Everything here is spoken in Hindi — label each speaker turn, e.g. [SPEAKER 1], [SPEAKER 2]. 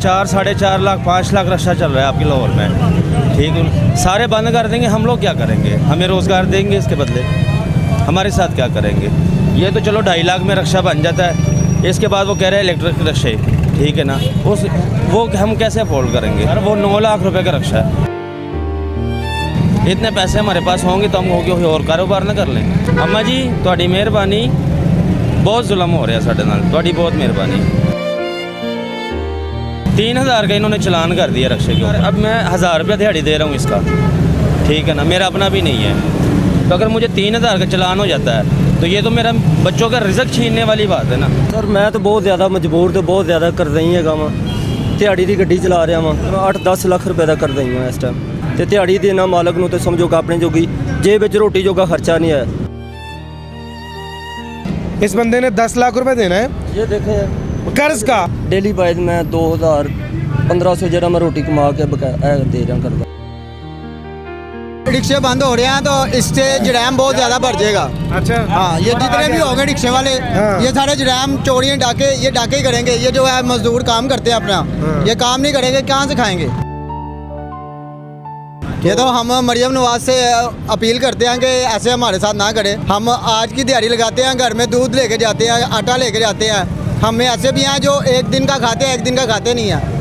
[SPEAKER 1] 4 साढ़े 4 लाख 5 लाख रक्षा चल रहा है आपके लाहौर में, ठीक है। सारे बंद कर देंगे, हम लोग क्या करेंगे? हमें रोज़गार देंगे इसके बदले? हमारे साथ क्या करेंगे? ये तो चलो 2.5 लाख में रक्षा बन जाता है, इसके बाद वो कह रहे हैं इलेक्ट्रिक रक्षे, ठीक है ना। वो हम कैसे अफोर्ड करेंगे? अरे वो 9 लाख रुपए का रक्षा है। इतने पैसे हमारे पास होंगे तो हम कोई और कारोबार ना कर लें। अम्मा जी तुहाडी मेहरबानी, बहुत जुल्म हो रहा है साढ़े नाल, तुहाडी बहुत मेहरबानी। 3000 का इन्होंने चलान कर दिया रक्षे के ऊपर। अब मैं 1000 रुपया दिहाड़ी दे रहा हूँ इसका, ठीक है ना, मेरा अपना भी नहीं है। तो अगर मुझे 3000 का चलान हो जाता है तो ये तो मेरा बच्चों का रिजक छीनने वाली बात है ना।
[SPEAKER 2] सर मैं तो बहुत ज़्यादा मजबूर तो बहुत ज़्यादा कर रही है वा, दिहाड़ी की गड्डी चला रहा वा, 8-10 लाख रुपए का कर रही हूँ इस टाइम, तो दिहाड़ी देना मालक नूं तो समझो कि अपने जोगी जेब विच रोटी जोगा खर्चा नहीं है।
[SPEAKER 3] इस बंदे ने 10 लाख रुपए देना है,
[SPEAKER 2] ये देखें
[SPEAKER 3] कर्ज का।
[SPEAKER 2] डेली वाइज मैं 2000-1500 जरा मैं रोटी कमा के बकाया दे रहा करदा।
[SPEAKER 4] रिक्शे बंद हो रहे हैं तो इससे जरैम बहुत ज़्यादा बढ़ जाएगा।
[SPEAKER 3] अच्छा
[SPEAKER 4] हाँ, ये जितने भी हो गए रिक्शे वाले, ये सारे जरैम चोरियाँ डाके ये डाके ही करेंगे। ये जो है मजदूर काम करते हैं अपना, ये काम नहीं करेंगे, कहाँ से खाएंगे? ये तो हम मरियम नवाज से अपील करते हैं कि ऐसे हमारे साथ ना करें। हम आज की दिहाड़ी लगाते हैं, घर में दूध लेके जाते हैं, आटा लेके जाते हैं। हमें ऐसे भी हैं जो एक दिन का खाते हैं, एक दिन का खाते नहीं हैं।